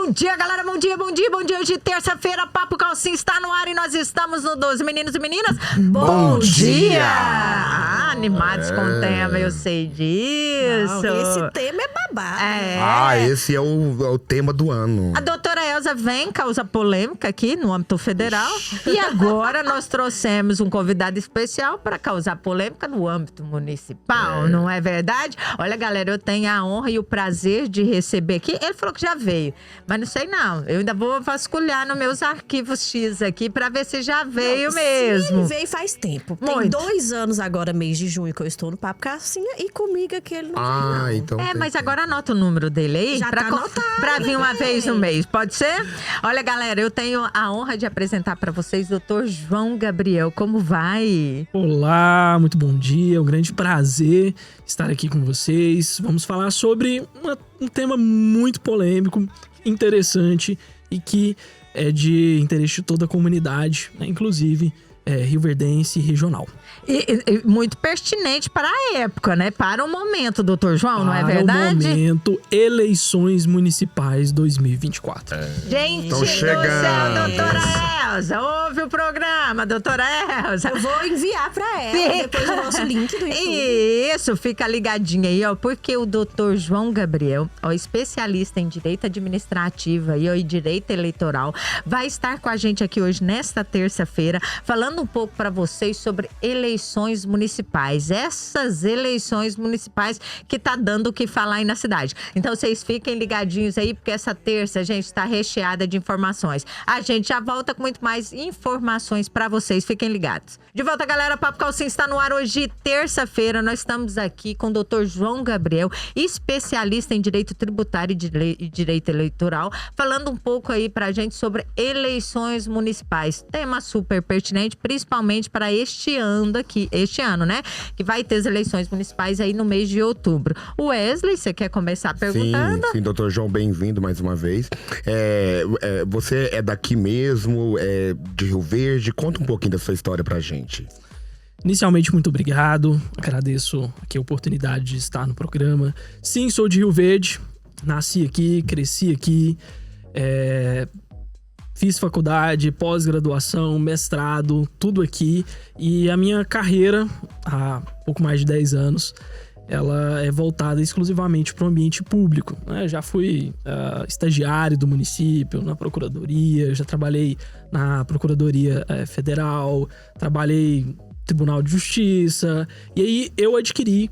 Bom dia, galera. Bom dia, bom dia, bom dia. Hoje, terça-feira, Papo Calcinha está no ar e nós estamos no 12. Meninos e meninas, bom dia! Animados com o tema, eu sei disso. Não, esse tema é babado. Esse é o tema do ano. A doutora Elza vem causar polêmica aqui no âmbito federal. E agora nós trouxemos um convidado especial para causar polêmica no âmbito municipal, não é verdade? Olha, galera, eu tenho a honra e o prazer de receber aqui. Ele falou que já veio, mas não sei não. Eu ainda vou vasculhar nos meus arquivos X aqui para ver se já veio mesmo. Ele veio faz tempo. Tem Muito. 2 anos agora, mês de junho, que eu estou no Papo Calcinha e comigo que ele não veio, não. Então Mas agora anota o número dele aí. Já tá anotado, pra vir uma vez no mês, pode ser? Olha, galera, eu tenho a honra de apresentar pra vocês o Dr. João Gabriel. Como vai? Olá, muito bom dia. É um grande prazer estar aqui com vocês. Vamos falar sobre um tema muito polêmico, interessante e que é de interesse de toda a comunidade, né? Inclusive rioverdense e regional. E muito pertinente para a época, né? Para o momento, doutor João, não é verdade? Para o momento, eleições municipais 2024. Gente Tão do chegando. céu, doutora Elza, ouve o programa, doutora Elza. Eu vou enviar pra ela depois o nosso link do YouTube. Isso, fica ligadinho aí, ó, porque o doutor João Gabriel, ó, especialista em direito administrativo e direito eleitoral, vai estar com a gente aqui hoje, nesta terça-feira, falando um pouco para vocês sobre eleições municipais. Essas eleições municipais que tá dando o que falar aí na cidade. Então, vocês fiquem ligadinhos aí, porque essa terça, gente, está recheada de informações. A gente já volta com muito mais informações para vocês. Fiquem ligados. De volta, galera. Papo Calcinha está no ar hoje, terça-feira. Nós estamos aqui com o Dr. João Gabriel, especialista em direito tributário e direito eleitoral, falando um pouco aí pra gente sobre eleições municipais. Tema super pertinente, principalmente para este ano, né? Que vai ter as eleições municipais aí no mês de outubro. Wesley, você quer começar perguntando? Sim, doutor João, bem-vindo mais uma vez. Você é daqui mesmo, de Rio Verde? Conta um pouquinho da sua história pra gente. Inicialmente, muito obrigado. Agradeço aqui a oportunidade de estar no programa. Sim, sou de Rio Verde. Nasci aqui, cresci aqui. Fiz faculdade, pós-graduação, mestrado, tudo aqui. E a minha carreira, há pouco mais de 10 anos, ela é voltada exclusivamente para o ambiente público, né? Já fui estagiário do município, na procuradoria, já trabalhei na Procuradoria Federal, trabalhei no Tribunal de Justiça. E aí eu adquiri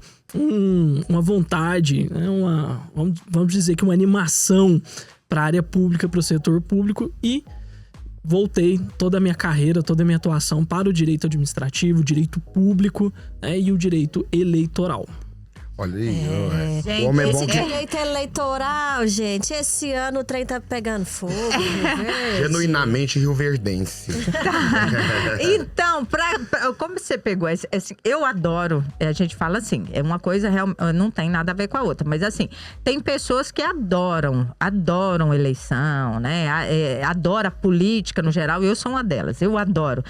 uma vontade, né? Vamos dizer que uma animação para a área pública, para o setor público, e voltei toda a minha carreira, toda a minha atuação para o direito administrativo, o direito público, né, e o direito eleitoral. Olha aí, gente, o homem é bom Esse que... direito eleitoral, gente, esse ano o trem tá pegando fogo. Genuinamente rioverdense. Então, como você pegou esse, eu adoro, a gente fala assim, é uma coisa não tem nada a ver com a outra, mas assim, tem pessoas que adoram eleição, né? Adora política no geral, eu sou uma delas, eu adoro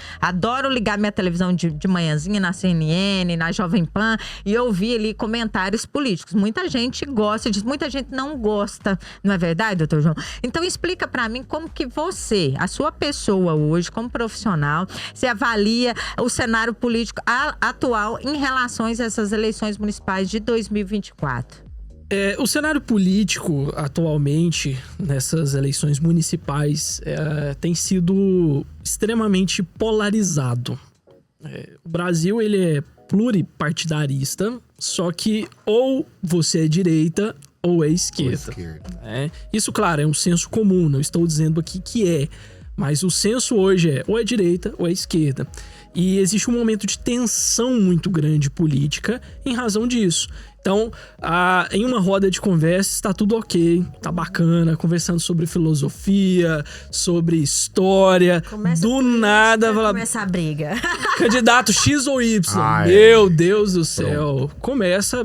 ligar minha televisão de manhãzinha na CNN, na Jovem Pan e ouvir ali comentários políticos. Muita gente gosta disso, muita gente não gosta, não é verdade, doutor João? Então explica pra mim como que você, a sua pessoa hoje, como profissional, você avalia o cenário político atual em relação a essas eleições municipais de 2024. O cenário político atualmente, nessas eleições municipais, tem sido extremamente polarizado. O Brasil, ele é pluripartidarista, só que ou você é direita ou é esquerda. Isso, claro, é um senso comum, não estou dizendo aqui que é, mas o senso hoje é ou é direita ou é esquerda. E existe um momento de tensão muito grande política em razão disso. Então, em uma roda de conversa está tudo ok, tá bacana, conversando sobre filosofia, sobre história, Começa a briga. Candidato X ou Y, meu Deus do céu, começa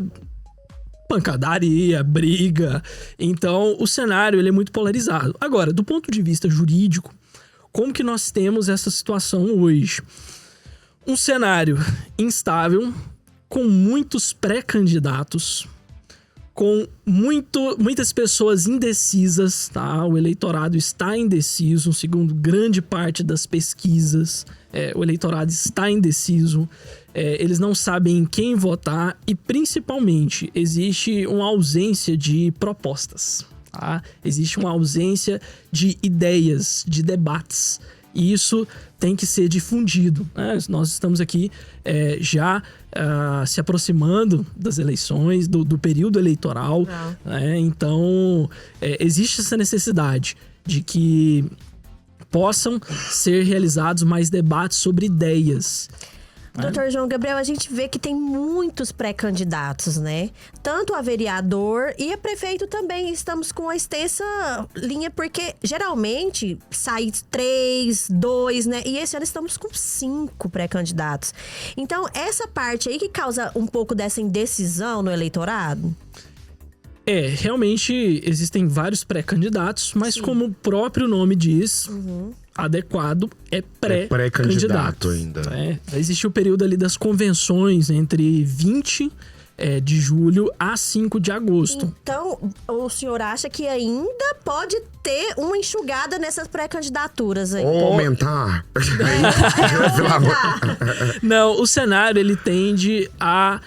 pancadaria, briga. Então, o cenário ele é muito polarizado. Agora, do ponto de vista jurídico, como que nós temos essa situação hoje? Um cenário instável, com muitos pré-candidatos, com muitas pessoas indecisas, tá? O eleitorado está indeciso, segundo grande parte das pesquisas. O eleitorado está indeciso. Eles não sabem em quem votar e, principalmente, existe uma ausência de propostas, tá? Existe uma ausência de ideias, de debates. E isso tem que ser difundido, né? Nós estamos aqui já se aproximando das eleições, do período eleitoral, né? Então, existe essa necessidade de que possam ser realizados mais debates sobre ideias. Doutor João Gabriel, a gente vê que tem muitos pré-candidatos, né? Tanto a vereador e a prefeito também. Estamos com uma extensa linha, porque geralmente sai 3, 2, né? E esse ano estamos com 5 pré-candidatos. Então, essa parte aí que causa um pouco dessa indecisão no eleitorado? Realmente existem vários pré-candidatos, mas como o próprio nome diz, adequado é pré-candidato ainda. Existe o período ali das convenções entre 20 de julho a 5 de agosto. Então, o senhor acha que ainda pode ter uma enxugada nessas pré-candidaturas aí? Ou aumentar. Não, o cenário ele tende a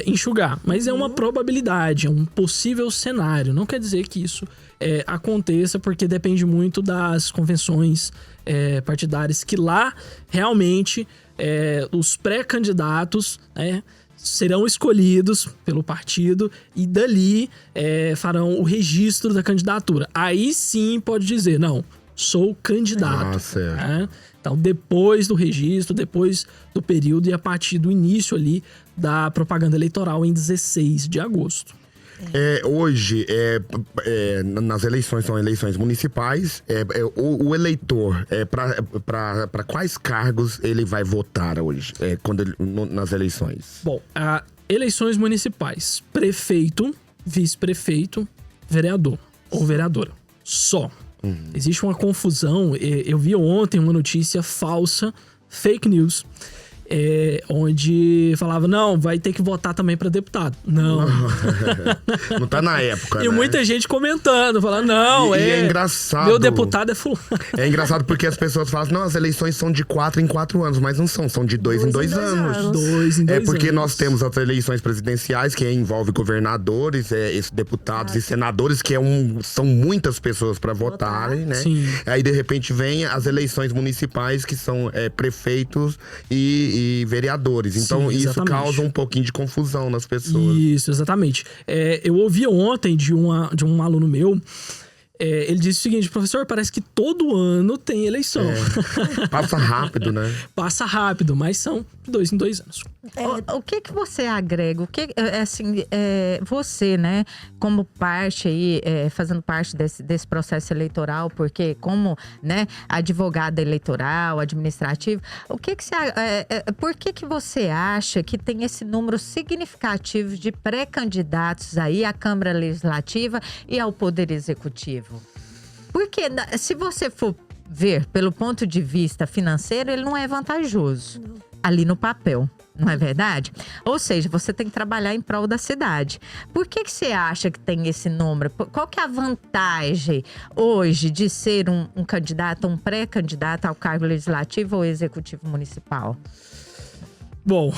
enxugar, mas é uma probabilidade, é um possível cenário. Não quer dizer que isso aconteça, porque depende muito das convenções partidárias, que lá realmente os pré-candidatos serão escolhidos pelo partido e dali farão o registro da candidatura. Aí sim pode dizer, não, sou candidato. Certo. Então, depois do registro, depois do período e a partir do início ali da propaganda eleitoral em 16 de agosto. Hoje, nas eleições, são eleições municipais, o eleitor, para quais cargos ele vai votar hoje, nas eleições? Bom, eleições municipais, prefeito, vice-prefeito, vereador ou vereadora, só. Existe uma confusão, eu vi ontem uma notícia falsa, fake news, onde falava, não, vai ter que votar também para deputado. Não. Não tá na época, E muita gente comentando, falando, não, é engraçado. Meu deputado é fulano. É engraçado porque as pessoas falam, não, as eleições são de 4 em 4 anos, mas não são de 2 em 2 anos. 2 em 2 porque anos. nós temos as eleições presidenciais, que envolve governadores, deputados e senadores, que são muitas pessoas para votarem, né? Sim. Aí, de repente, vem as eleições municipais, que são prefeitos e vereadores. Então, Sim, isso causa um pouquinho de confusão nas pessoas. Isso, exatamente. Eu ouvi ontem de um aluno meu, ele disse o seguinte, professor, parece que todo ano tem eleição. Passa rápido, né? Passa rápido, mas são de 2 em 2 anos. O que você agrega? Você, né, como parte aí, fazendo parte desse processo eleitoral, porque como, né, advogada eleitoral, administrativa, por que você acha que tem esse número significativo de pré-candidatos aí à Câmara Legislativa e ao Poder Executivo? Porque se você for ver pelo ponto de vista financeiro, ele não é vantajoso ali no papel, não é verdade? Ou seja, você tem que trabalhar em prol da cidade. Por que você acha que tem esse número? Qual que é a vantagem hoje de ser um candidato, um pré-candidato ao cargo legislativo ou executivo municipal? Bom,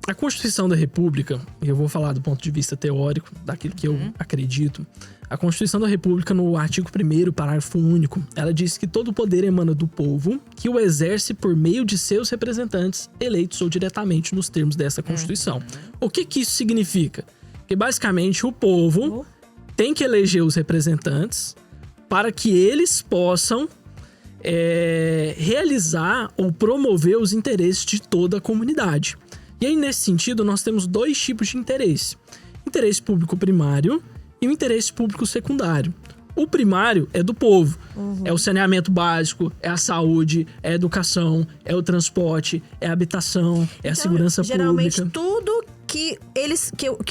a Constituição da República, e eu vou falar do ponto de vista teórico, daquilo que eu acredito. A Constituição da República, no artigo 1º, parágrafo único, ela diz que todo poder emana do povo, que o exerce por meio de seus representantes, eleitos ou diretamente nos termos dessa Constituição. O que isso significa? Que basicamente o povo tem que eleger os representantes para que eles possam realizar ou promover os interesses de toda a comunidade. E aí, nesse sentido, nós temos 2 tipos de interesse. Interesse público primário e o interesse público secundário. O primário é do povo. É o saneamento básico, é a saúde, é a educação, é o transporte, é a habitação, é a segurança geralmente, pública. Tudo que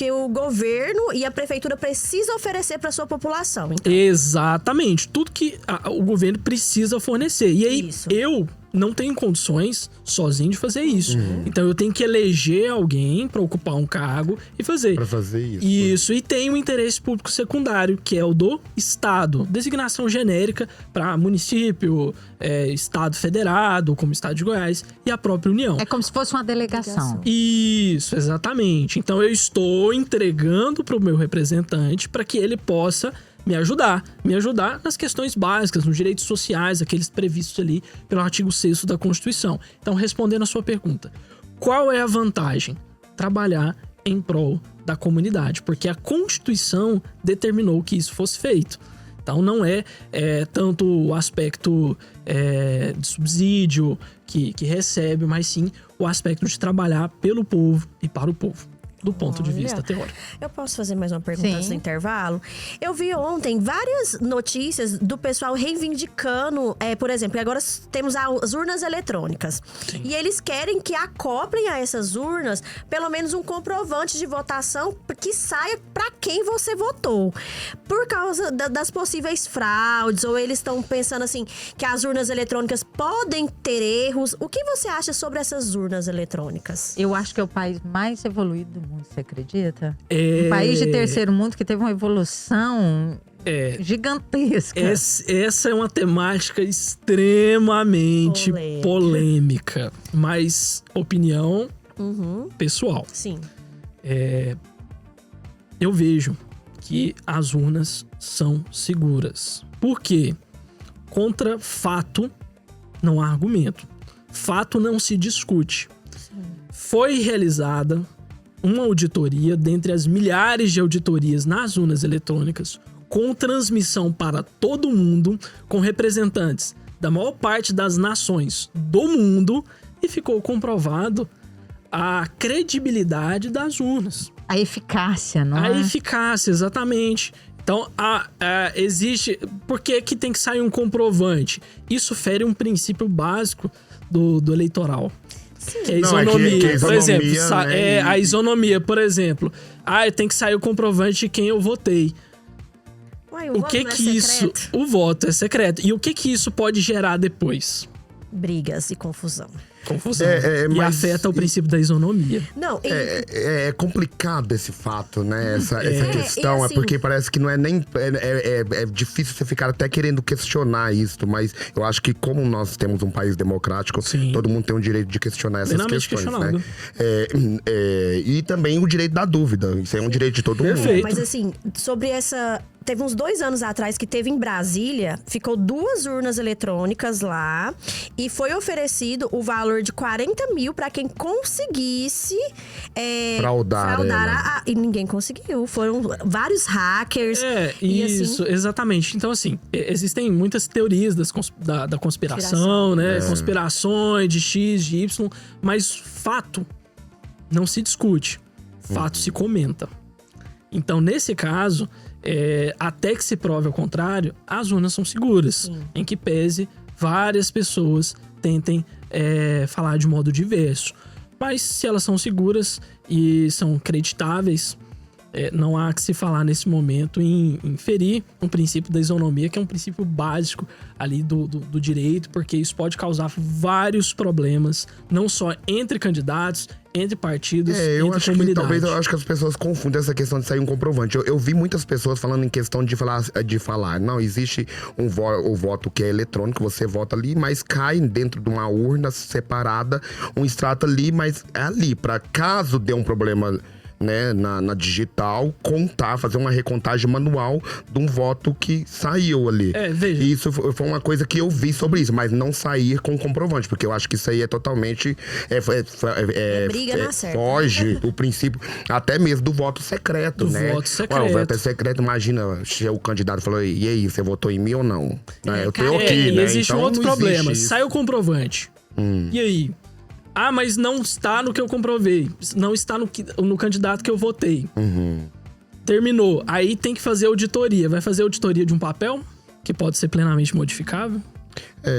o governo e a prefeitura precisa oferecer para sua população. Então. Exatamente. Tudo que o governo precisa fornecer. E aí, Isso. eu, não tenho condições sozinho de fazer isso. Então eu tenho que eleger alguém para ocupar um cargo e fazer. Pra fazer isso. Isso, e tem o interesse público secundário, que é o do Estado. Designação genérica para município, Estado federado, como Estado de Goiás, e a própria União. É como se fosse uma delegação. Isso, exatamente. Então eu estou entregando para o meu representante para que ele possa me ajudar nas questões básicas, nos direitos sociais, aqueles previstos ali pelo artigo 6º da Constituição. Então, respondendo a sua pergunta, qual é a vantagem? Trabalhar em prol da comunidade, porque a Constituição determinou que isso fosse feito. Então, não é tanto o aspecto de subsídio que recebe, mas sim o aspecto de trabalhar pelo povo e para o povo. Do ponto de vista teórico. Eu posso fazer mais uma pergunta Sim. antes do intervalo? Eu vi ontem várias notícias do pessoal reivindicando, por exemplo, agora temos as urnas eletrônicas. Sim. E eles querem que acoplem a essas urnas pelo menos um comprovante de votação que saia para quem você votou. Por causa das possíveis fraudes, ou eles estão pensando assim, que as urnas eletrônicas podem ter erros. O que você acha sobre essas urnas eletrônicas? Eu acho que é o país mais evoluído do mundo, você acredita? Um país de terceiro mundo que teve uma evolução gigantesca. Essa é uma temática extremamente polêmica, mas opinião pessoal. Sim. Eu vejo que as urnas são seguras. Por quê? Contra fato não há argumento. Fato não se discute. Foi realizada uma auditoria dentre as milhares de auditorias nas urnas eletrônicas, com transmissão para todo mundo, com representantes da maior parte das nações do mundo, e ficou comprovado a credibilidade das urnas. A eficácia, não é? A eficácia, exatamente. Então, existe... Por que tem que sair um comprovante? Isso fere um princípio básico do eleitoral. Que é a isonomia. Que a por exemplo, né? A isonomia, por exemplo. Tem que sair o comprovante de quem eu votei. Uai, O que isso... O voto é secreto. E o que isso pode gerar depois? Brigas e confusão. Confusão. E afeta o princípio da isonomia. Não, É complicado esse fato, né? Essa questão. e assim, porque parece que não é nem... É difícil você ficar até querendo questionar isso. Mas eu acho que como nós temos um país democrático, Sim. todo mundo tem o direito de questionar essas Plenamente questões, né? questionado. E também o direito da dúvida. Isso é um direito de todo mundo. Perfeito. mas assim, sobre essa... Teve uns 2 anos atrás que teve em Brasília, ficou 2 urnas eletrônicas lá e foi oferecido o valor de 40 mil para quem conseguisse fraudar e ninguém conseguiu. Foram vários hackers. E assim, exatamente. Então, assim, existem muitas teorias da conspiração, né? Conspirações de X, de Y, mas fato não se discute. Fato se comenta. Então, nesse caso... até que se prove ao contrário, as urnas são seguras. Sim. Em que pese várias pessoas tentem falar de modo diverso. Mas se elas são seguras e são creditáveis, não há que se falar nesse momento em ferir um princípio da isonomia, que é um princípio básico ali do direito, porque isso pode causar vários problemas, não só entre candidatos, entre partidos, eu entre acho comunidades. que talvez as pessoas confundem essa questão de sair um comprovante. Eu vi muitas pessoas falando em questão de falar, não, existe o voto que é eletrônico, você vota ali, mas cai dentro de uma urna separada, um extrato ali, mas é ali, para caso dê um problema, né, na digital, fazer uma recontagem manual de um voto que saiu ali. Veja. E isso foi uma coisa que eu vi sobre isso, mas não sair com comprovante, porque eu acho que isso aí é totalmente... briga na certa. Foge o princípio, até mesmo do voto secreto, né? Voto secreto. O voto é secreto, imagina, se o candidato falou, e aí, você votou em mim ou não? Eu tô aqui, né? Existe então, outro não problema, existe sai o comprovante. E aí? Mas não está no que eu comprovei. Não está no candidato que eu votei. Terminou. Aí tem que fazer auditoria. Vai fazer auditoria de um papel? Que pode ser plenamente modificável?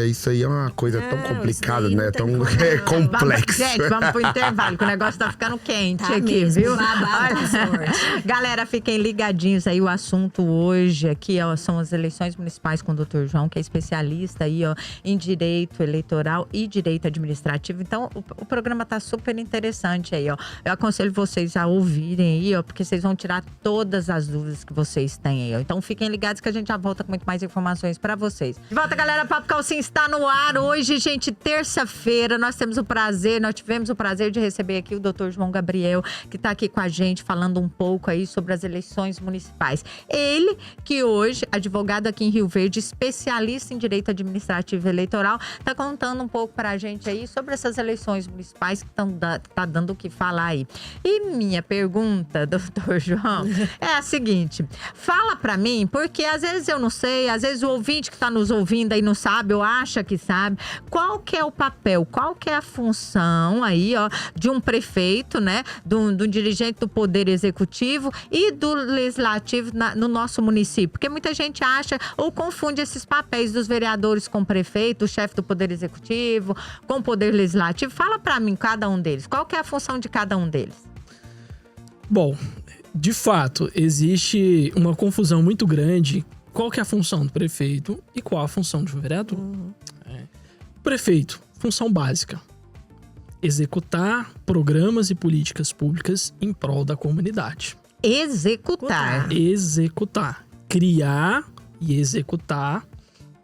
Isso aí é uma coisa tão complicada, isso né? aí Tão não tem como. complexo. Gente, vamos pro intervalo, que o negócio tá ficando quente Tá aqui, mesmo, viu? babado com sorte. Galera, fiquem ligadinhos aí. O assunto hoje aqui, ó, são as eleições municipais com o Dr. João, que é especialista aí, ó, em direito eleitoral e direito administrativo. Então, o programa tá super interessante aí, ó. Eu aconselho vocês a ouvirem aí, ó, porque vocês vão tirar todas as dúvidas que vocês têm aí, ó. Então, fiquem ligados que a gente já volta com muito mais informações pra vocês. De volta, galera. Papo Calcinha está no ar. Hoje, gente, terça-feira, nós tivemos o prazer de receber aqui o Dr. João Gabriel, que tá aqui com a gente, falando um pouco aí sobre as eleições municipais. Ele, que hoje, advogado aqui em Rio Verde, especialista em direito administrativo e eleitoral, tá contando um pouco pra gente aí sobre essas eleições municipais que tá dando o que falar aí. E minha pergunta, doutor João, é a seguinte: fala pra mim, porque às vezes eu não sei, às vezes o ouvinte que tá nos ouvindo aí não sabe, ou acha que sabe, qual que é o papel, qual que é a função aí, ó, de um prefeito, né, do dirigente do Poder Executivo e do Legislativo no nosso município. Porque muita gente acha ou confunde esses papéis dos vereadores com o prefeito, o chefe do Poder Executivo, com o Poder Legislativo. Fala pra mim cada um deles. Qual que é a função de cada um deles? Bom, de fato, existe uma confusão muito grande. Qual que é a função do prefeito e qual a função do vereador? Prefeito, função básica: executar programas e políticas públicas em prol da comunidade. Executar. Executar. Criar e executar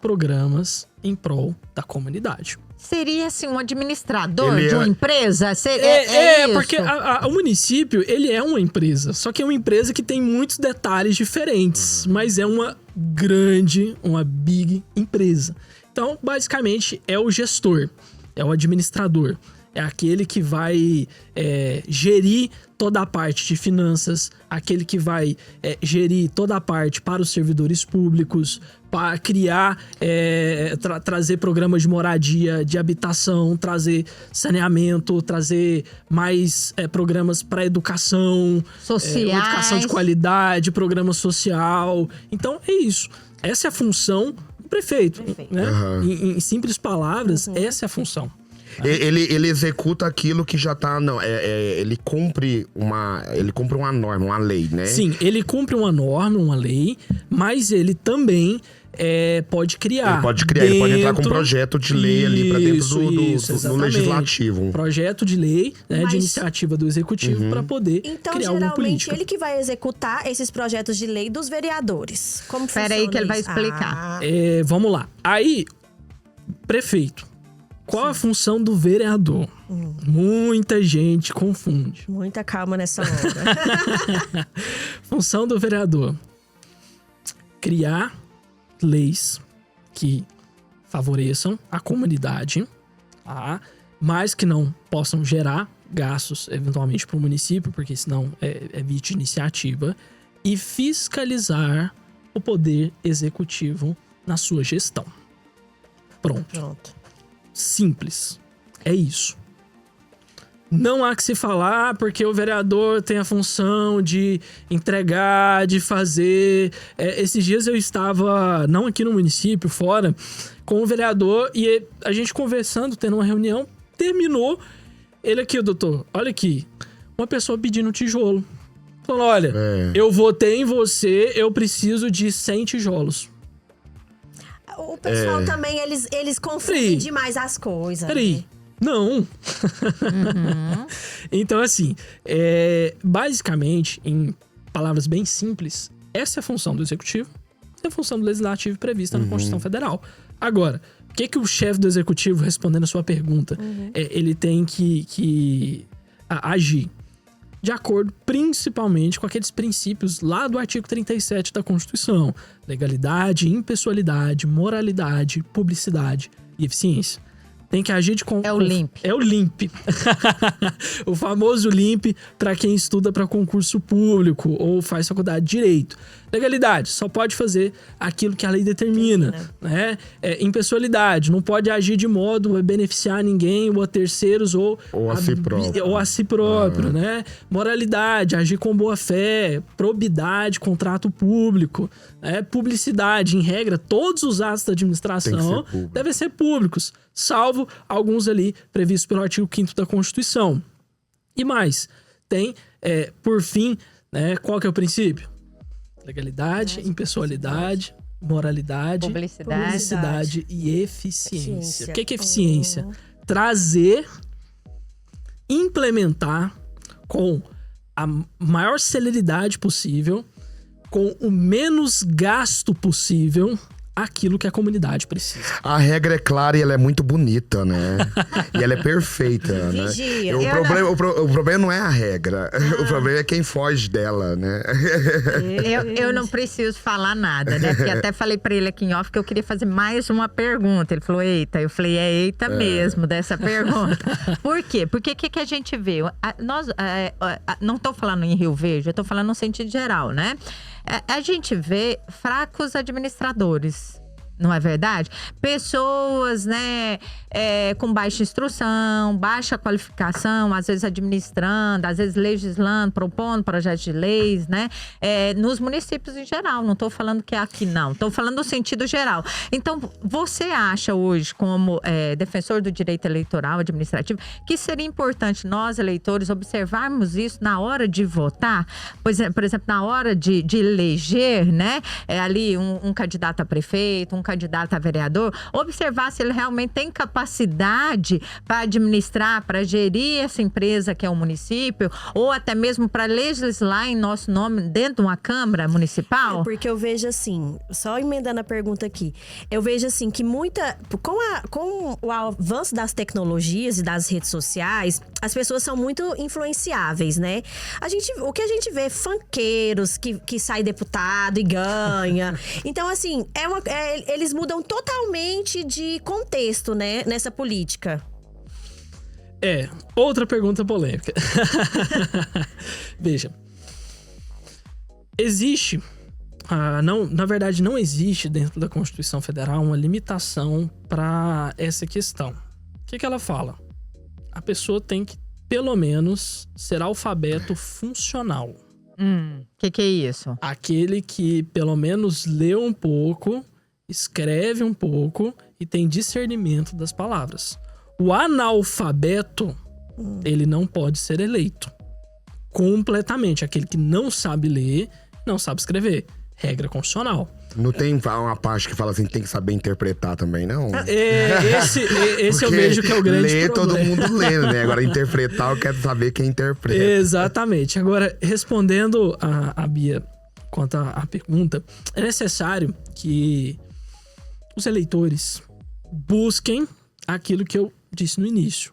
programas em prol da comunidade. Seria, assim, um administrador Ele de uma empresa? É isso? Porque o município, ele é uma empresa. Só que é uma empresa que tem muitos detalhes diferentes. Mas é uma big empresa. Então, basicamente, é o gestor, é o administrador. É aquele que vai gerir toda a parte de finanças, aquele que vai gerir toda a parte para os servidores públicos, para criar, trazer programas de moradia, de habitação, trazer saneamento, trazer mais programas para educação, Sociais. educação de qualidade, programa social. Então, é isso. Essa é a função do prefeito. Né? Em simples palavras, essa é a função. Ele executa aquilo que já tá. Não, ele cumpre uma norma, uma lei, né? Sim, ele cumpre uma norma, uma lei, mas ele também pode criar. Ele pode entrar com um projeto de lei ali pra dentro do legislativo. Projeto de lei, né, de iniciativa do executivo para poder criar alguma política. Então, geralmente, ele que vai executar esses projetos de lei dos vereadores. Como funciona? Espera aí que ele vai isso? explicar. Vamos lá. Aí, prefeito. Qual a função do vereador? Muita gente confunde. Muita calma nessa hora. Função do vereador: criar leis que favoreçam a comunidade, mas que não possam gerar gastos, eventualmente, para o município, porque senão é vítima de iniciativa, e fiscalizar o poder executivo na sua gestão. Pronto. Simples. É isso. Não há que se falar porque o vereador tem a função de entregar, de fazer. Esses dias eu estava, não aqui no município, fora, com o vereador e a gente conversando, tendo uma reunião, terminou. Ele aqui, doutor, olha aqui, uma pessoa pedindo tijolo. Falando, olha, eu votei em você, eu preciso de 100 tijolos. O pessoal também, eles confundem demais as coisas. Peraí. Né? Não. Então, assim, basicamente, em palavras bem simples, essa é a função do executivo e a função do legislativo prevista na Constituição Federal. Agora, o que o chefe do executivo, respondendo a sua pergunta, ele tem que agir de acordo principalmente com aqueles princípios lá do artigo 37 da Constituição: legalidade, impessoalidade, moralidade, publicidade e eficiência. tem que agir de... É o LIMP. É o LIMP. O famoso LIMP para quem estuda para concurso público ou faz faculdade de Direito. Legalidade, só pode fazer aquilo que a lei determina, né? Impessoalidade, não pode agir de modo a beneficiar ninguém ou a terceiros ou a si próprio. Ou a si próprio, né? Moralidade, agir com boa fé, probidade, contrato público, né? Publicidade, em regra, todos os atos da administração devem ser públicos, salvo alguns ali previstos pelo artigo 5º da Constituição. E mais, tem, por fim, né, qual que é o princípio? Legalidade, impessoalidade, moralidade, publicidade e eficiência. O que é eficiência? Trazer, implementar com a maior celeridade possível, com o menos gasto possível, aquilo que a comunidade precisa. A regra é clara e ela é muito bonita, né? E ela é perfeita, né? O problema não é a regra. O problema é quem foge dela, né? Eu não preciso falar nada, né? Porque até falei pra ele aqui em off que eu queria fazer mais uma pergunta. Ele falou, eita. Eu falei, eita mesmo dessa pergunta. Por quê? Porque o que a gente vê? Nós, não tô falando em Rio Verde, eu tô falando no sentido geral, né? A gente vê fracos administradores, não é verdade? Pessoas, né, com baixa instrução, baixa qualificação, às vezes administrando, às vezes legislando, propondo projetos de leis, né? Nos municípios em geral, não estou falando que é aqui não, estou falando no sentido geral. Então, você acha hoje, como defensor do direito eleitoral administrativo, que seria importante nós, eleitores, observarmos isso na hora de votar? Por exemplo, na hora de eleger, né? Ali um candidato a prefeito, um candidato a vereador, observar se ele realmente tem capacidade para administrar, para gerir essa empresa que é o município, ou até mesmo para legislar em nosso nome dentro de uma Câmara Municipal? Porque eu vejo assim, só emendando a pergunta aqui, eu vejo assim que com o avanço das tecnologias e das redes sociais, as pessoas são muito influenciáveis, né? O que a gente vê, funkeiros que sai deputado e ganha. Então, assim, eles mudam totalmente de contexto, né, nessa política. Outra pergunta polêmica. Veja, existe, na verdade não existe dentro da Constituição Federal uma limitação para essa questão. O que ela fala? A pessoa tem que, pelo menos, ser alfabeto funcional. Que é isso? Aquele que, pelo menos, lê um pouco, escreve um pouco e tem discernimento das palavras. O analfabeto, ele não pode ser eleito. Completamente. Aquele que não sabe ler, não sabe escrever. Regra constitucional. Não tem uma parte que fala assim, tem que saber interpretar também, não? Esse eu vejo que é o grande ler, problema. todo mundo lê, né? Agora, interpretar, eu quero saber quem interpreta. Exatamente. Agora, respondendo a Bia quanto à pergunta, é necessário que os eleitores busquem aquilo que eu disse no início.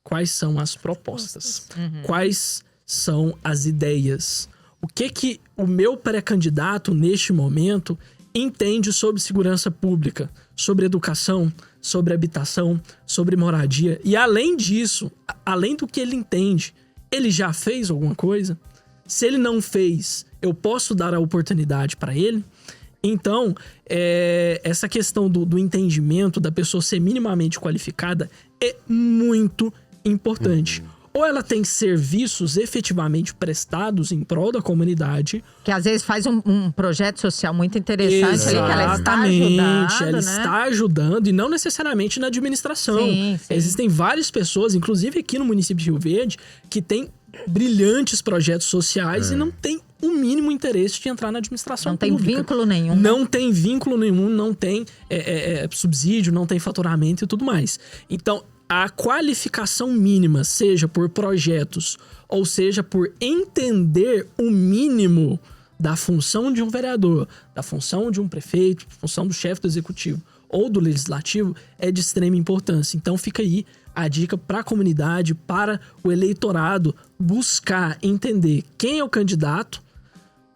Quais são as propostas? Quais são as ideias? O que o meu pré-candidato, neste momento, entende sobre segurança pública, sobre educação, sobre habitação, sobre moradia? E além disso, além do que ele entende, ele já fez alguma coisa? Se ele não fez, eu posso dar a oportunidade para ele? Então, essa questão do entendimento da pessoa ser minimamente qualificada é muito importante. Ou ela tem serviços efetivamente prestados em prol da comunidade. Que às vezes faz um projeto social muito interessante ali, que ela está ajudando, ela está ajudando, e não necessariamente na administração. Sim. Existem várias pessoas, inclusive aqui no município de Rio Verde, que têm brilhantes projetos sociais e não tem o mínimo interesse de entrar na administração pública. Não tem vínculo nenhum. Não tem vínculo nenhum, não tem subsídio, não tem faturamento e tudo mais. Então, a qualificação mínima, seja por projetos ou seja por entender o mínimo da função de um vereador, da função de um prefeito, da função do chefe do executivo ou do legislativo, é de extrema importância. Então fica aí a dica para a comunidade, para o eleitorado buscar entender quem é o candidato,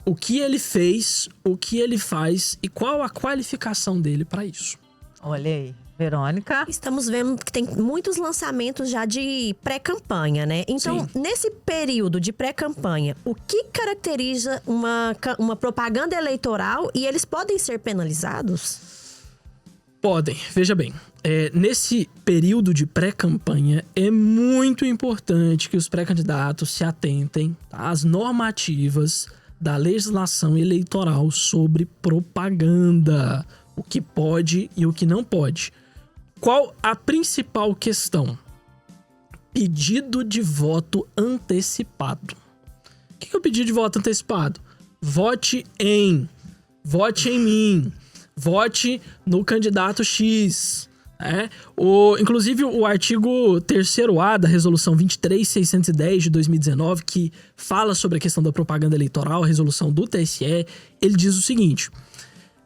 o que ele fez, o que ele faz e qual a qualificação dele para isso. Olha aí. Verônica? Estamos vendo que tem muitos lançamentos já de pré-campanha, né? Então, nesse período de pré-campanha, o que caracteriza uma propaganda eleitoral e eles podem ser penalizados? Podem. Veja bem, nesse período de pré-campanha, é muito importante que os pré-candidatos se atentem às normativas da legislação eleitoral sobre propaganda. O que pode e o que não pode. Qual a principal questão? Pedido de voto antecipado. O que é o pedido de voto antecipado? Vote em mim, vote no candidato X. Inclusive, o artigo 3º-A da Resolução 23.610 de 2019, que fala sobre a questão da propaganda eleitoral, a resolução do TSE, ele diz o seguinte,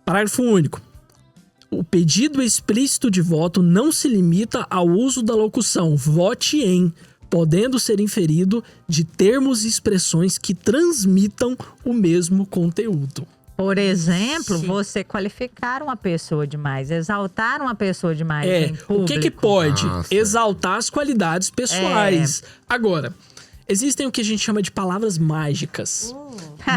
parágrafo único, o pedido explícito de voto não se limita ao uso da locução vote em, podendo ser inferido de termos e expressões que transmitam o mesmo conteúdo. Por exemplo, você qualificar uma pessoa demais, exaltar uma pessoa demais em público. O que pode? Nossa. Exaltar as qualidades pessoais. Agora, existem o que a gente chama de palavras mágicas.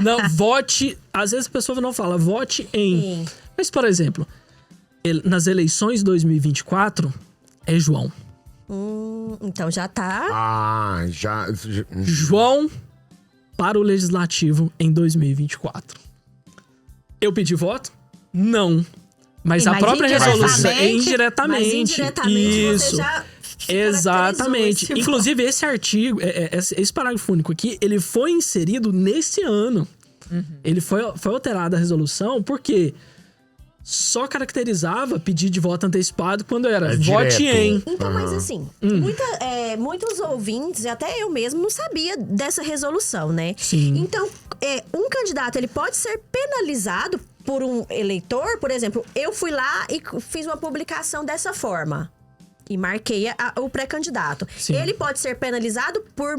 Não, vote... Às vezes a pessoa não fala vote em. Mas, por exemplo, nas eleições de 2024, é João. Então já tá. João para o Legislativo em 2024. Eu pedi voto? Não. Mas a própria resolução é indiretamente. Mas indiretamente isso. você já Exatamente. Inclusive, esse artigo, esse parágrafo único aqui, ele foi inserido nesse ano. Ele foi alterada a resolução porque só caracterizava pedido de voto antecipado quando era vote em. Então, mas assim, muitos ouvintes, até eu mesmo, não sabia dessa resolução, né? Sim. Então, um candidato, ele pode ser penalizado por um eleitor? Por exemplo, eu fui lá e fiz uma publicação dessa forma. E marquei o pré-candidato. Sim. Ele pode ser penalizado por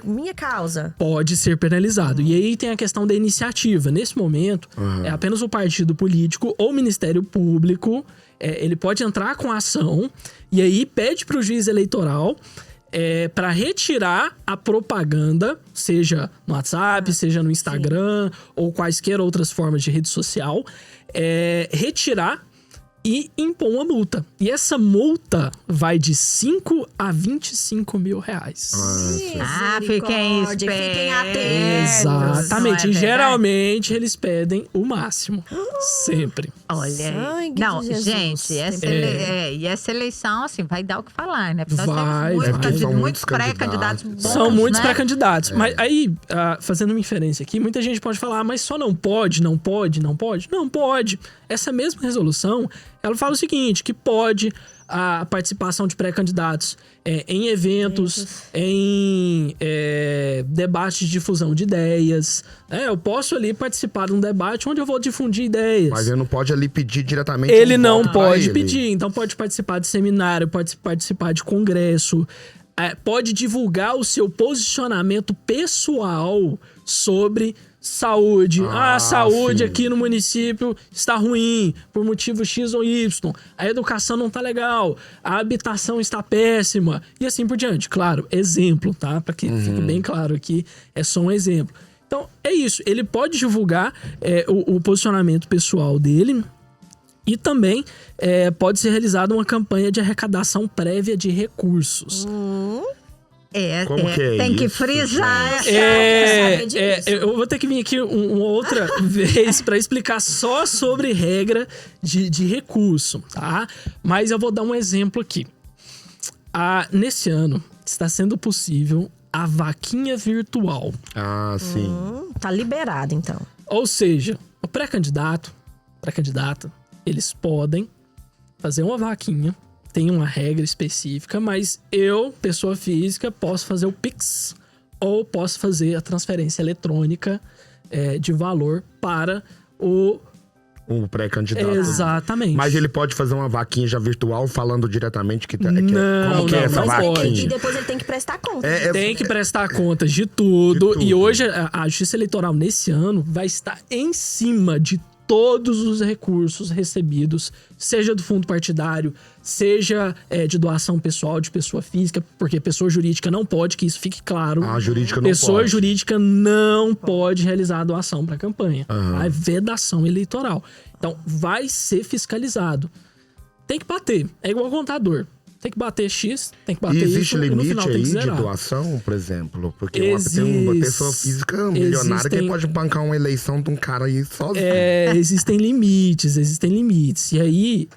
minha causa? Pode ser penalizado. E aí tem a questão da iniciativa. Nesse momento, é apenas o partido político ou o Ministério Público, ele pode entrar com a ação e aí pede para o juiz eleitoral para retirar a propaganda, seja no WhatsApp, seja no Instagram ou quaisquer outras formas de rede social, retirar e impor uma multa. E essa multa vai de 5 a 25 mil reais. Fiquem espertos. Fiquem atentos. Exatamente. Não é E geralmente eles pedem o máximo. Sempre. Olha, Sangue não, de Jesus. gente, e essa eleição, assim, vai dar o que falar, né? Porque nós Vai, temos são muitos muitos pré-candidatos bons, São muitos né? pré-candidatos. Mas aí, fazendo uma inferência aqui, muita gente pode falar, mas só não pode? Não pode. Essa mesma resolução, ela fala o seguinte, que pode a participação de pré-candidatos em eventos, em debates de difusão de ideias. Eu posso ali participar de um debate onde eu vou difundir ideias. Mas ele não pode ali pedir diretamente. Ele um não voto pra pode ele. pedir. Então pode participar de seminário, pode participar de congresso, pode divulgar o seu posicionamento pessoal sobre saúde. A saúde sim. aqui no município está ruim por motivo X ou Y. A educação não tá legal. A habitação está péssima. E assim por diante. Claro, exemplo, tá? Para que fique bem claro aqui, é só um exemplo. Então, é isso. Ele pode divulgar o posicionamento pessoal dele e também pode ser realizada uma campanha de arrecadação prévia de recursos. Como que é tem que isso, frisar. Eu vou ter que vir aqui uma outra vez para explicar só sobre regra de recurso, tá? Mas eu vou dar um exemplo aqui. Nesse ano, está sendo possível a vaquinha virtual. Sim. Tá liberado, então. Ou seja, o pré-candidata, eles podem fazer uma vaquinha, tem uma regra específica, mas eu, pessoa física, posso fazer o Pix ou posso fazer a transferência eletrônica de valor para o pré-candidato. Exatamente. Mas ele pode fazer uma vaquinha já virtual falando diretamente que Não, como que é essa não vaquinha? pode. E depois ele tem que prestar conta. Tem que prestar contas de tudo. De tudo. E hoje a Justiça Eleitoral, nesse ano, vai estar em cima de todos os recursos recebidos, seja do fundo partidário, seja de doação pessoal de pessoa física, porque pessoa jurídica não pode, que isso fique claro. A jurídica não pessoa pode. jurídica não pode realizar a doação para a campanha. É vedação eleitoral. Então, vai ser fiscalizado. Tem que bater. É igual contador. Tem que bater X, tem que bater E existe Y, e no limite final tem aí que de zerar. doação, por exemplo? Porque tem uma pessoa física milionária que pode bancar uma eleição de um cara aí sozinho. Existem limites. E aí,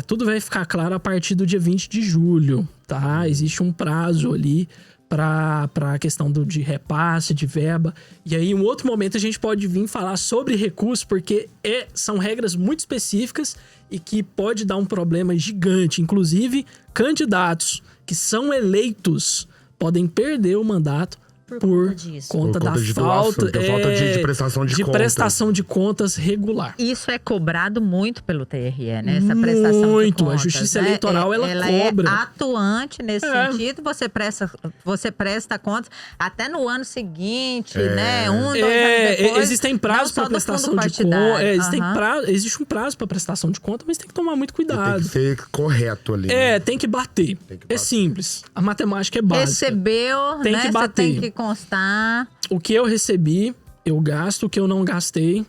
tudo vai ficar claro a partir do dia 20 de julho, tá? Existe um prazo ali para a questão de repasse, de verba. E aí, em um outro momento, a gente pode vir falar sobre recurso, porque são regras muito específicas e que pode dar um problema gigante. Inclusive, candidatos que são eleitos podem perder o mandato por conta da falta de prestação de contas. prestação de contas regular. Isso é cobrado muito pelo TRE, né? Essa prestação de Muito. contas, A Justiça né? Eleitoral, ela cobra. É atuante nesse sentido. Você presta contas até no ano seguinte, né? 1, 2 anos depois. Existem prazos para prestação de conta. Existe um prazo para prestação de conta, mas tem que tomar muito cuidado. Tem que ser correto ali. Tem que bater. É simples. A matemática é básica. Recebeu, tem né? que bater. Você tem que constar. O que eu recebi, eu gasto. O que eu não gastei,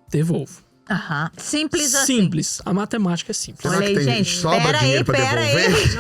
devolvo. Simples assim. Simples. A matemática é simples. Será Olha que aí, tem gente. sobra dinheiro pra devolver?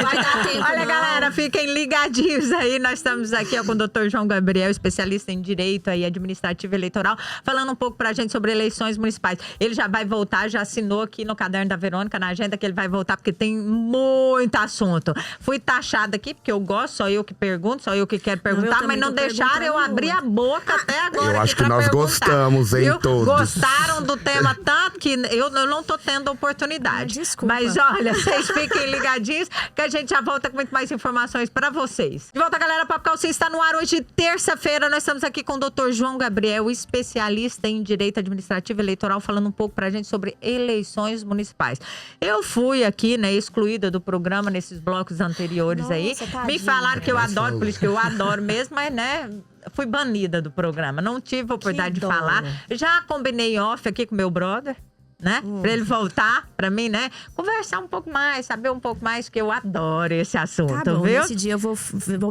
Vai dar tempo. Olha, não. galera, fiquem ligadinhos aí. Nós estamos aqui com o Dr. João Gabriel, especialista em Direito aí, Administrativo e Eleitoral, falando um pouco pra gente sobre eleições municipais. Ele já vai voltar, já assinou aqui no Caderno da Verônica, na agenda, que ele vai voltar, porque tem muito assunto. Fui taxada aqui, porque eu gosto, só eu que pergunto, só eu que quero perguntar, mas não deixaram eu abrir a boca até agora. Eu acho que nós gostamos, hein, todos. Gostaram do tema tanto que eu não tô tendo oportunidade. Desculpa. Mas olha, vocês fiquem ligadinhos que a gente já volta com muito mais informações pra vocês. De volta, galera, Papo Calcinha está no ar hoje, terça-feira. Nós estamos aqui com o Dr. João Gabriel, especialista em Direito Administrativo e Eleitoral, falando um pouco pra gente sobre eleições municipais. Eu fui aqui, né, excluída do programa nesses blocos anteriores. Nossa, aí. tadinha. Me falaram que eu adoro política, eu adoro mesmo, mas, né... Fui banida do programa, não tive a oportunidade de dó. falar. Já combinei off aqui com meu brother, né? Pra ele voltar pra mim, né? Conversar um pouco mais, saber um pouco mais, que eu adoro esse assunto, Tá bom, viu? nesse dia eu vou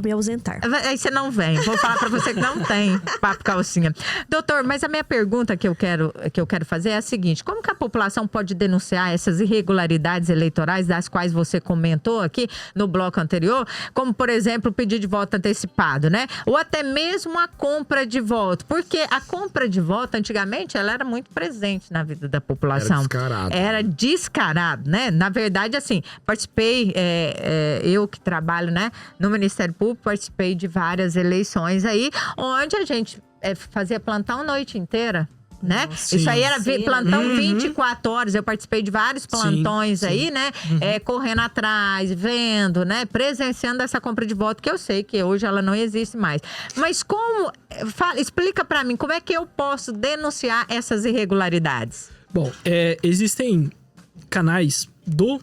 me ausentar. Aí você não vem. Vou falar pra você que não tem Papo Calcinha. Doutor, mas a minha pergunta que eu quero fazer é a seguinte: como que a população pode denunciar essas irregularidades eleitorais das quais você comentou aqui no bloco anterior? Como, por exemplo, o pedido de voto antecipado, né? Ou até mesmo a compra de voto. Porque a compra de voto, antigamente, ela era muito presente na vida da população. Era descarado, né? Na verdade, assim, participei, eu que trabalho, né, no Ministério Público, participei de várias eleições aí, onde a gente fazia plantão noite inteira. Né? Sim. Isso aí era plantão 24 horas. Eu participei de vários plantões aí, né? Correndo atrás, vendo, né? Presenciando essa compra de voto, que eu sei que hoje ela não existe mais. Mas como... explica pra mim, como é que eu posso denunciar essas irregularidades? Bom, existem canais do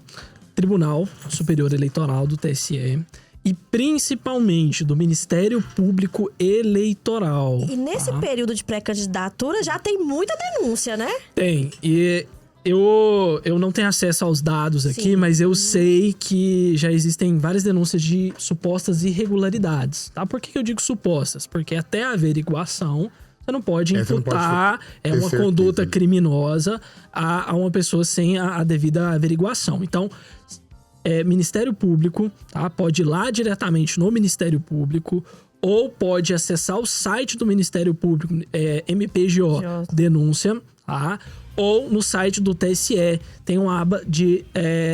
Tribunal Superior Eleitoral, do TSE, e principalmente do Ministério Público Eleitoral. E nesse período de pré-candidatura já tem muita denúncia, né? Tem. E eu não tenho acesso aos dados aqui, Sim. mas eu sei que já existem várias denúncias de supostas irregularidades, tá? Por que eu digo supostas? Porque até a averiguação... Você não pode imputar uma conduta criminosa a uma pessoa sem a devida averiguação. Então, Ministério Público, tá? Pode ir lá diretamente no Ministério Público ou pode acessar o site do Ministério Público, MPGO Denúncia, tá? Ou no site do TSE. Tem uma aba de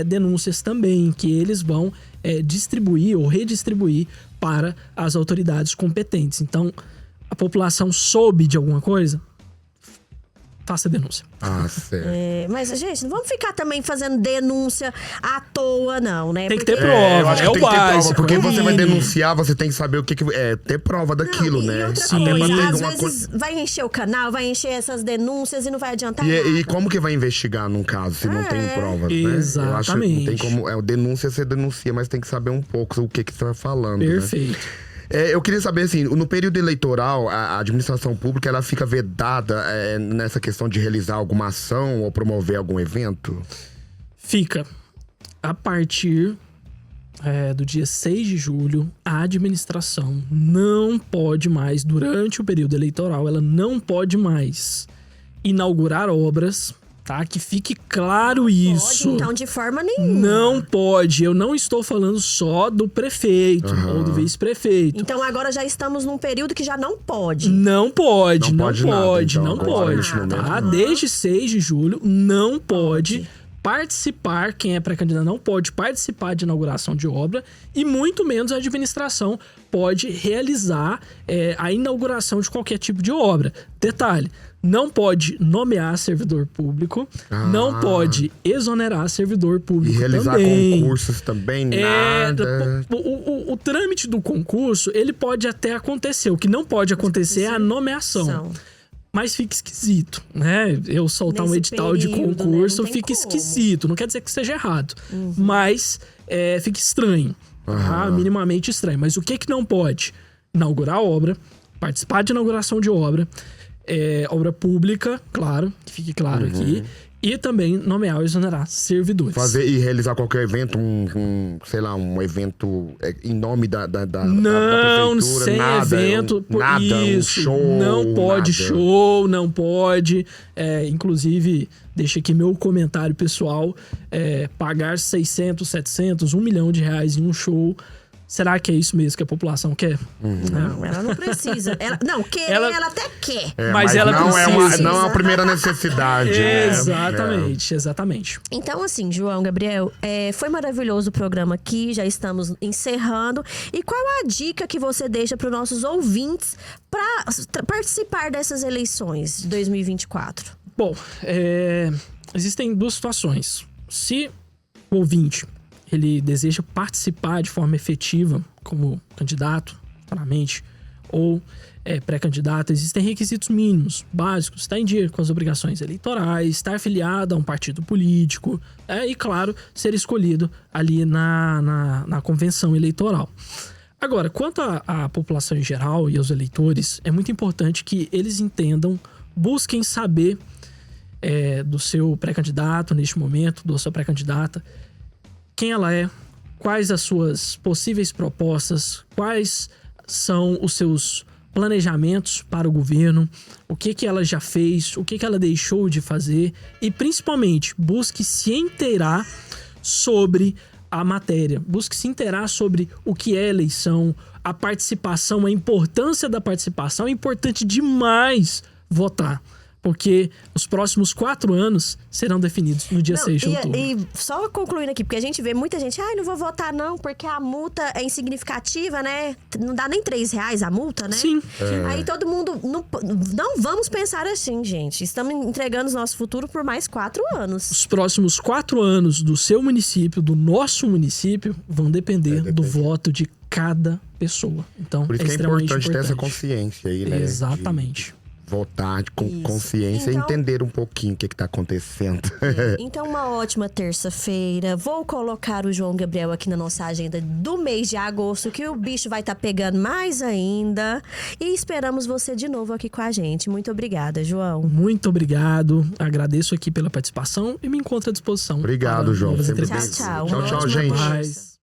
denúncias também, que eles vão distribuir ou redistribuir para as autoridades competentes. Então, a população soube de alguma coisa, faça denúncia. Certo. Mas, gente, não vamos ficar também fazendo denúncia à toa, não, né? Tem que ter Eu prova, acho que é o tem que ter prova, básico. porque é o você vai mínimo. denunciar, você tem que saber o que ter prova daquilo, E né? outra Sim. coisa, Tem às uma vezes vai encher o canal, vai encher essas denúncias e não vai adiantar nada. E como que vai investigar num caso se não tem provas, né? Eu acho que não tem Exatamente. como. Denúncia você denuncia, mas tem que saber um pouco o que você tá falando. Perfeito. Né? Eu queria saber, assim, no período eleitoral, a administração pública, ela fica vedada nessa questão de realizar alguma ação ou promover algum evento? Fica. A partir do dia 6 de julho, a administração não pode mais, durante o período eleitoral, ela não pode mais inaugurar obras, tá? Que fique claro isso. Pode, então, de forma nenhuma. Não pode. Eu não estou falando só do prefeito ou do vice-prefeito. Então agora já estamos num período que já não pode. Não pode, Não pode nada, então, não agora, pode. neste momento, Tá? não. Desde 6 de julho, não pode participar, quem é pré-candidato não pode participar de inauguração de obra e muito menos a administração pode realizar a inauguração de qualquer tipo de obra. Detalhe, não pode nomear servidor público, não pode exonerar servidor E público realizar também. concursos também, nada. O trâmite do concurso, ele pode até acontecer. O que não pode acontecer é a nomeação. Mas fica esquisito, né? Eu soltar um Nesse edital de período, concurso, né? Não tem fica como. esquisito. Não quer dizer que seja errado, mas fica estranho, tá? Minimamente estranho. Mas o que não pode? Inaugurar obra, participar de inauguração de obra, obra pública, claro, que fique claro aqui. E também nomear ou exonerar servidores. Fazer e realizar qualquer evento, sei lá, um evento em nome da Não, prefeitura, sem nada, evento, nada, isso, um show, não pode nada. show, não pode. Inclusive, deixa aqui meu comentário pessoal, pagar 600, 700, 1 milhão de reais em um show. Será que é isso mesmo que a população quer? Não, ela não precisa. Ela até quer. Mas ela não precisa. não é a primeira necessidade. Exatamente. Então, assim, João Gabriel, foi maravilhoso o programa aqui, já estamos encerrando. E qual a dica que você deixa para os nossos ouvintes para participar dessas eleições de 2024? Bom, existem duas situações. Se o ouvinte ele deseja participar de forma efetiva como candidato, claramente, ou pré-candidato, existem requisitos mínimos, básicos, estar em dia com as obrigações eleitorais, estar afiliado a um partido político e, claro, ser escolhido ali na convenção eleitoral. Agora, quanto à população em geral e aos eleitores, é muito importante que eles entendam, busquem saber do seu pré-candidato neste momento, da sua pré-candidata, quem ela é, quais as suas possíveis propostas, quais são os seus planejamentos para o governo, o que ela já fez, o que ela deixou de fazer e, principalmente, busque se inteirar sobre a matéria, busque se inteirar sobre o que é eleição, a participação, a importância da participação. É importante demais votar. Porque os próximos 4 anos serão definidos no dia 6 de outubro. E só concluindo aqui, porque a gente vê muita gente, não vou votar não, porque a multa é insignificativa, né? Não dá nem R$3 a multa, né? Sim. Aí todo mundo, não vamos pensar assim, gente. Estamos entregando o nosso futuro por mais 4 anos. Os próximos 4 anos do seu município, do nosso município, vão depender do voto de cada pessoa. Então, Por isso que é extremamente importante ter essa consciência aí, né? Exatamente. Votar com consciência e Então, entender um pouquinho o que tá acontecendo. Então, uma ótima terça-feira. Vou colocar o João Gabriel aqui na nossa agenda do mês de agosto, que o bicho vai estar pegando mais ainda. E esperamos você de novo aqui com a gente. Muito obrigada, João. Muito obrigado. Agradeço aqui pela participação e me encontro à disposição. Obrigado, para João. novas Sempre entrevistas. Tchau, tchau. Tchau, Uma tchau, ótima gente. terça. Paz.